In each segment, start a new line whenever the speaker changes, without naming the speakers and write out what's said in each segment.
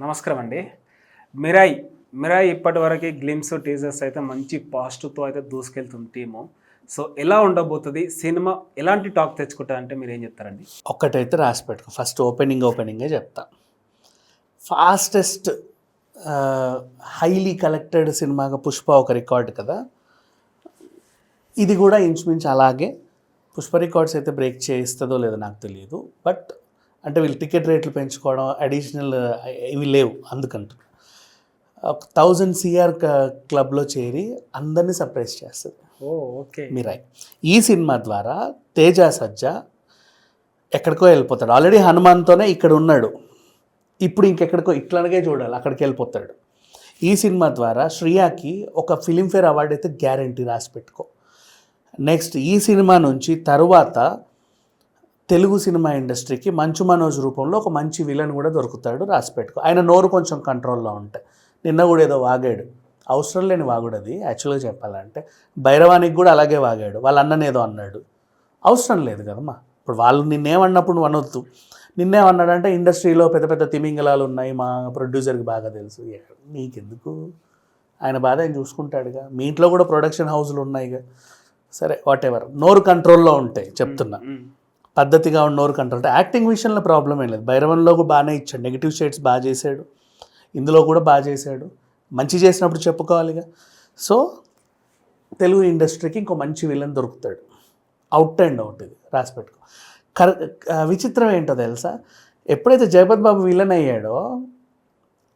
నమస్కారం అండి. Mirai Mirai ఇప్పటివరకు గ్లిమ్స్ టీజర్స్ అయితే మంచి పాజిటివ్తో అయితే దూసుకెళ్తుంది టీము. సో ఎలా ఉండబోతుంది సినిమా, ఎలాంటి టాక్ తెచ్చుకుంటా అంటే మీరు ఏం చెప్తారండి?
ఒక్కటైతే రాసి పెట్టుకో, ఫస్ట్ ఓపెనింగే చెప్తా. ఫాస్టెస్ట్ హైలీ కలెక్టెడ్ సినిమాగా పుష్ప ఒక రికార్డు కదా, ఇది కూడా ఇంచుమించు అలాగే. పుష్ప రికార్డ్స్ అయితే బ్రేక్ చేయిస్తుందో లేదో నాకు తెలియదు, బట్ అంటే వీళ్ళు టికెట్ రేట్లు పెంచుకోవడం అడిషనల్ ఇవి లేవు, అందుకంటూ 1000 CR క్లబ్లో చేరి అందరినీ సర్ప్రైజ్ చేస్తుంది
ఓకే
మిరాయ్. ఈ సినిమా ద్వారా తేజ సజ్జా ఎక్కడికో వెళ్ళిపోతాడు. ఆల్రెడీ హనుమాన్తోనే ఇక్కడ ఉన్నాడు, ఇప్పుడు ఇంకెక్కడికో ఇట్లాగే చూడాలి, అక్కడికి వెళ్ళిపోతాడు. ఈ సినిమా ద్వారా శ్రియకి ఒక ఫిలింఫేర్ అవార్డు అయితే గ్యారంటీ, రాసి పెట్టుకో. నెక్స్ట్ ఈ సినిమా నుంచి తరువాత తెలుగు సినిమా ఇండస్ట్రీకి మంచు మనోజ్ రూపంలో ఒక మంచి విలన్ కూడా దొరుకుతాడు, రాసి పెట్టుకో. ఆయన నోరు కొంచెం కంట్రోల్లో ఉంటాయి. నిన్న కూడా ఏదో వాగాడు, అవసరం లేని వాగుడు అది యాక్చువల్గా చెప్పాలంటే. భైరవానికి కూడా అలాగే వాగాడు, వాళ్ళ అన్నని ఏదో అన్నాడు, అవసరం లేదు కదమ్మా. ఇప్పుడు వాళ్ళు నిన్నేమన్నప్పుడు నువ్వు అనొద్దు. నిన్నేమన్నాడంటే ఇండస్ట్రీలో పెద్ద పెద్ద తిమింగలాలు ఉన్నాయి, మా ప్రొడ్యూసర్కి బాగా తెలుసు. నీకెందుకు, ఆయన బాధ ఆయన చూసుకుంటాడుగా. మీ ఇంట్లో కూడా ప్రొడక్షన్ హౌస్లు ఉన్నాయిగా, సరే వాట్ ఎవర్. నోరు కంట్రోల్లో ఉంటాయి చెప్తున్నా, పద్ధతిగా ఉన్న నోరు కంట్రోల్. యాక్టింగ్ విషయంలో ప్రాబ్లం ఏం లేదు, భైరవంలో కూడా బాగానే ఇచ్చాడు, నెగిటివ్ షేడ్స్ బాగా చేశాడు, ఇందులో కూడా బాగా చేశాడు. మంచి చేసినప్పుడు చెప్పుకోవాలిగా. సో తెలుగు ఇండస్ట్రీకి ఇంకో మంచి విలన్ దొరుకుతాడు, అవుట్ అండ్ అవుట్. ఇది రాసి పెట్టుకో. విచిత్రం ఏంటో తెలుసా, ఎప్పుడైతే జగపతి బాబు విలన్ అయ్యాడో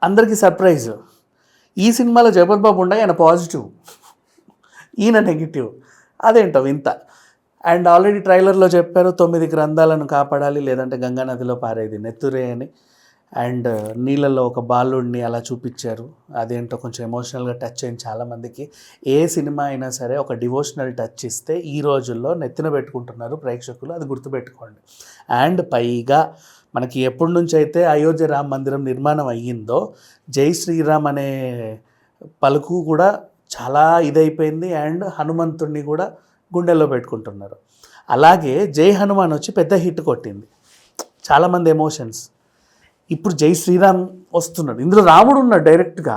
అందరికీ సర్ప్రైజ్. ఈ సినిమాలో జగపతి బాబు ఉండే ఆయన పాజిటివ్, ఈయన నెగిటివ్, అదేంటో వింత. అండ్ ఆల్రెడీ ట్రైలర్లో చెప్పారు 9 గ్రంథాలను కాపాడాలి, లేదంటే గంగా నదిలో పారేది నెత్తురే అని. అండ్ నీళ్ళల్లో ఒక బాలుడిని అలా చూపించారు, అదేంటో కొంచెం ఎమోషనల్గా టచ్ అయింది చాలామందికి. ఏ సినిమా అయినా సరే ఒక డివోషనల్ టచ్ ఇస్తే ఈ రోజుల్లో నెత్తిన పెట్టుకుంటున్నారు ప్రేక్షకులు, అది గుర్తుపెట్టుకోండి. అండ్ పైగా మనకి ఎప్పటి నుంచి అయితే అయోధ్య రామ మందిరం నిర్మాణం అయ్యిందో జై శ్రీరామ్ అనే పలుకు కూడా చాలా ఇదైపోయింది. అండ్ హనుమంతుడిని కూడా గుండెల్లో పెట్టుకుంటున్నారు. అలాగే జై హనుమాన్ వచ్చి పెద్ద హిట్ కొట్టింది, చాలామంది ఎమోషన్స్. ఇప్పుడు జై శ్రీరామ్ వస్తున్నాడు, ఇందులో రాముడు ఉన్నాడు డైరెక్ట్గా.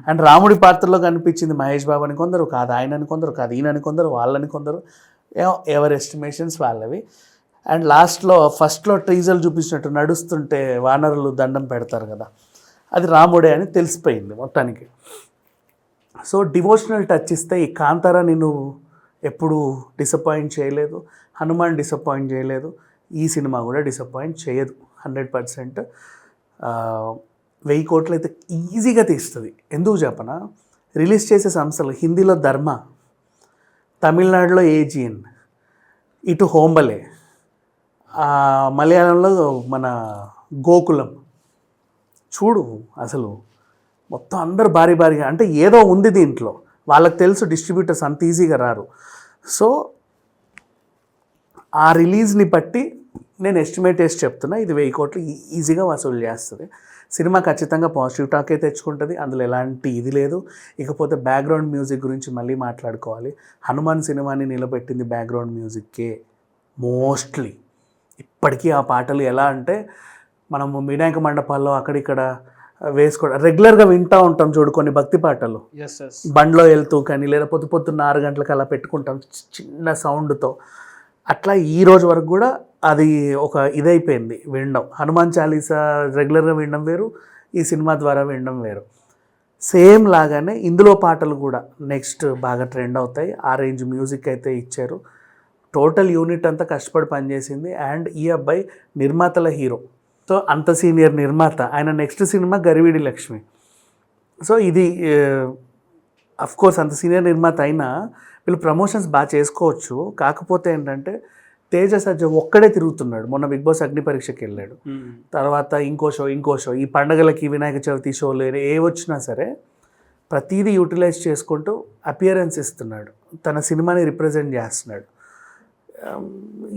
అండ్ రాముడి పాత్రలో కనిపించింది మహేష్ బాబు అని కొందరు, కాదు ఆయనని కొందరు, కాదు ఈయనని కొందరు, వాళ్ళని కొందరు, ఎవరి ఎస్టిమేషన్స్ వాళ్ళవి. అండ్ లాస్ట్లో ఫస్ట్లో టీజర్లు చూపించినట్టు నడుస్తుంటే వానరులు దండం పెడతారు కదా, అది రాముడే అని తెలిసిపోయింది మొత్తానికి. సో డివోషనల్ టచ్ ఇస్తే ఈ కాంతారా నిన్ను ఎప్పుడు డిసప్పాయింట్ చేయలేదు, హనుమాన్ డిసప్పాయింట్ చేయలేదు, ఈ సినిమా కూడా డిసప్పాయింట్ చేయదు 100%. 1000 కోట్లు అయితే ఈజీగా తీస్తుంది. ఎందుకు చెప్పనా, రిలీజ్ చేసే సంస్థలు హిందీలో ధర్మ, తమిళనాడులో ఏజియన్, ఇటు హోంబలే, మలయాళంలో మన గోకులం. చూడు అసలు మొత్తం అందరు భారీ భారీగా, అంటే ఏదో ఉంది దీంట్లో, వాళ్ళకి తెలుసు డిస్ట్రిబ్యూటర్స్ అంత ఈజీగా రారు. సో ఆ రిలీజ్ని బట్టి నేను ఎస్టిమేట్ చేసి చెప్తున్నా, ఇది 1000 కోట్లు ఈజీగా వసూలు చేస్తుంది. సినిమా ఖచ్చితంగా పాజిటివ్ టాకే తెచ్చుకుంటుంది, అందులో ఎలాంటి ఇది లేదు. ఇకపోతే బ్యాక్గ్రౌండ్ మ్యూజిక్ గురించి మళ్ళీ మాట్లాడుకోవాలి. హనుమాన్ సినిమాని నిలబెట్టింది బ్యాక్గ్రౌండ్ మ్యూజిక్కే మోస్ట్లీ. ఇప్పటికీ ఆ పాటలు ఎలా అంటే మనము వినాయక మండపాల్లో అక్కడిక్కడ వేసుకోవడం, రెగ్యులర్గా వింటూ ఉంటాం చూడు కొన్ని భక్తి పాటలు, బండ్లో వెళ్తూ కానీ, లేదా పొద్దున్న 6 గంటలకు అలా పెట్టుకుంటాం చిన్న సౌండ్తో. అట్లా ఈ రోజు వరకు కూడా అది ఒక ఇదైపోయింది వినడం. హనుమాన్ చాలీసా రెగ్యులర్గా వినడం వేరు, ఈ సినిమా ద్వారా వినడం వేరు. సేమ్ లాగానే ఇందులో పాటలు కూడా నెక్స్ట్ బాగా ట్రెండ్ అవుతాయి. ఆ రేంజ్ మ్యూజిక్ అయితే ఇచ్చారు. టోటల్ యూనిట్ అంతా కష్టపడి పనిచేసింది. అండ్ ఈ అబ్బాయి నిర్మాతల హీరో, సో అంత సీనియర్ నిర్మాత. ఆయన next cinema Garividi Lakshmi. So ఇది అఫ్కోర్స్ అంత సీనియర్ నిర్మాత అయినా వీళ్ళు ప్రమోషన్స్ బాగా చేసుకోవచ్చు. కాకపోతే ఏంటంటే తేజ సజ్జ ఒక్కడే తిరుగుతున్నాడు. మొన్న బిగ్ బాస్ అగ్ని పరీక్షకి వెళ్ళాడు, తర్వాత ఇంకో షో, ఈ పండగలకి వినాయక చవితి షోలు ఏ వచ్చినా సరే ప్రతిదీ యూటిలైజ్ చేసుకుంటూ అపియరెన్స్ ఇస్తున్నాడు, తన సినిమాని రిప్రజెంట్ చేస్తున్నాడు.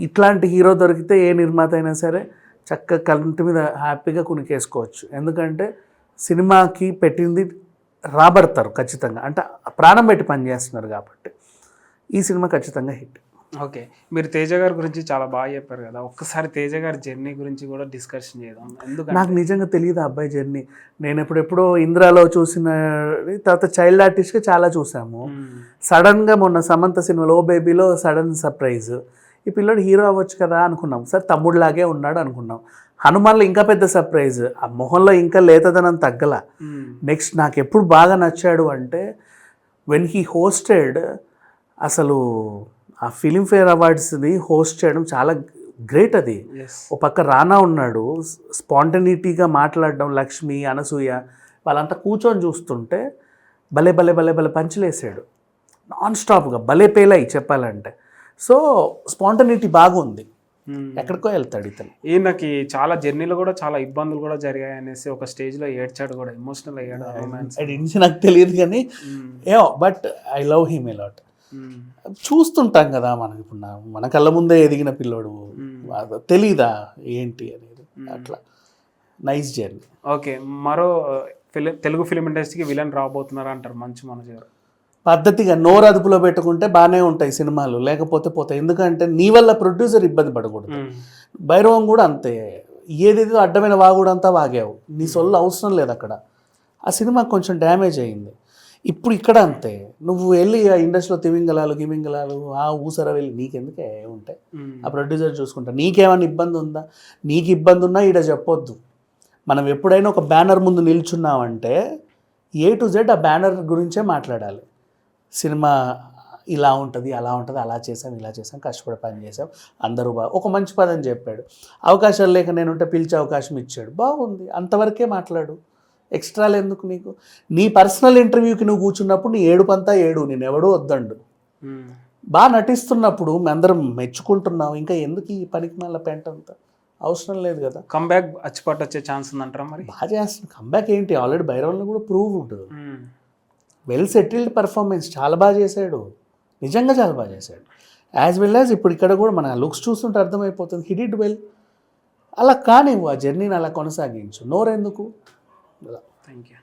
ఇట్లాంటి హీరో దొరికితే ఏ నిర్మాత అయినా సరే చక్కగా కంటి మీద హ్యాపీగా కునికేసుకోవచ్చు. ఎందుకంటే సినిమాకి పెట్టింది రాబడతారు ఖచ్చితంగా, అంటే ప్రాణం పెట్టి పనిచేస్తున్నారు కాబట్టి ఈ సినిమా ఖచ్చితంగా హిట్.
ఓకే, మీరు తేజ గారి గురించి చాలా బాగా చెప్పారు కదా, ఒక్కసారి తేజ గారి జర్నీ గురించి కూడా డిస్కషన్ చేద్దాం. ఎందుకంటే
నాకు నిజంగా తెలియదు ఆ అబ్బాయి జర్నీ. నేను ఎప్పుడెప్పుడో ఇంద్రాలో చూసిన తర్వాత చైల్డ్ ఆర్టిస్ట్గా చాలా చూసాము. సడన్గా మొన్న సమంత సినిమాలో ఓ బేబీలో సడన్ సర్ప్రైజ్, ఈ పిల్లడు హీరో అవ్వచ్చు కదా అనుకున్నాం. సార్ తమ్ముడులాగే ఉన్నాడు అనుకున్నాం. హనుమాన్లో ఇంకా పెద్ద సర్ప్రైజ్, ఆ మొహంలో ఇంకా లేతదనం తగ్గల. నెక్స్ట్ నాకు ఎప్పుడు బాగా నచ్చాడు అంటే వెన్ హీ హోస్టెడ్, అసలు ఆ ఫిలింఫేర్ అవార్డ్స్ని హోస్ట్ చేయడం చాలా గ్రేట్. అది ఓ పక్క రానా ఉన్నాడు, స్పాంటనిటీగా మాట్లాడడం, లక్ష్మి, అనసూయ వాళ్ళంతా కూర్చొని చూస్తుంటే భలే భలే భలే భలే పంచులేసాడు నాన్ స్టాప్గా, భలే పేలాయి చెప్పాలంటే. సో స్పాంటనిటీ బాగుంది, ఎక్కడికో వెళ్తాడు ఇతను.
ఈయనకి చాలా జర్నీలో కూడా చాలా ఇబ్బందులు కూడా జరిగాయి అనేసి ఒక స్టేజ్లో ఏడ్చాడు కూడా, ఎమోషనల్ అయ్యాడు.
నాకు తెలియదు కానీ ఏమో, but I love him allot. చూస్తుంటాం కదా మనం, ఇప్పుడు మన కళ్ళ ముందే ఎదిగిన పిల్లోడు, తెలీదా ఏంటి అనేది, అట్లా నైస్ జర్నీ.
ఓకే, మరో తెలుగు ఫిలిం ఇండస్ట్రీకి విలన్ రాబోతున్నారు అంటారు మంచు మనోజ్ గారు.
పద్ధతిగా నోరు అదుపులో పెట్టుకుంటే బాగానే ఉంటాయి సినిమాలు, లేకపోతే పోతాయి. ఎందుకంటే నీ వల్ల ప్రొడ్యూసర్ ఇబ్బంది పడకూడదు. భైరవం కూడా అంతే, ఏదేదో అడ్డమైన వాగుడంతా వాగావు, నీ సొల్లు అవసరం లేదు అక్కడ. ఆ సినిమా కొంచెం డ్యామేజ్ అయింది. ఇప్పుడు ఇక్కడ అంతే, నువ్వు వెళ్ళి ఆ ఇండస్ట్రీలో తిమింగలాలు గిమింగలాలు ఆ ఊసర వెళ్ళి నీకెందుకే ఉంటాయి, ఆ ప్రొడ్యూసర్ చూసుకుంటా. నీకేమైనా ఇబ్బంది ఉందా? నీకు ఇబ్బంది ఉన్నా ఈడ చెప్పొద్దు. మనం ఎప్పుడైనా ఒక బ్యానర్ ముందు నిల్చున్నామంటే A to Z ఆ బ్యానర్ గురించే మాట్లాడాలి. సినిమా ఇలా ఉంటుంది, అలా ఉంటుంది, అలా చేసాం, ఇలా చేసాం, కష్టపడి పని చేసాం, అందరూ బాగా, ఒక మంచి పదని చెప్పాడు. అవకాశాలు లేక నేనుంటే పిలిచే అవకాశం ఇచ్చాడు, బాగుంది, అంతవరకే మాట్లాడు. ఎక్స్ట్రాలు ఎందుకు నీకు? నీ పర్సనల్ ఇంటర్వ్యూకి నువ్వు కూర్చున్నప్పుడు నీ ఏడుపంతా ఏడు, నేను ఎవడూ వద్దండు. బాగా నటిస్తున్నప్పుడు అందరం మెచ్చుకుంటున్నావు, ఇంకా ఎందుకు ఈ పనికి మళ్ళీ పెంట అంతా అవసరం లేదు కదా.
కంబ్యాక్ అచ్చిపట్టు వచ్చే ఛాన్స్ ఉందంటారా మరి?
బాగా చేస్తుంది కంబ్యాక్. ఏంటి, ఆల్రెడీ భైరవంలో కూడా ప్రూవ్డ్, వెల్ సెటిల్డ్ పర్ఫార్మెన్స్, చాలా బాగా చేశాడు, నిజంగా చాలా బాగా చేశాడు. యాజ్ వెల్ యాజ్ ఇప్పుడు ఇక్కడ కూడా మన లుక్స్ చూస్తుంటే అర్థమైపోతుంది, హి డిడ్ వెల్. అలా కానీ ఆ జర్నీని అలా కొనసాగించు, నోరెందుకు.
Thank you.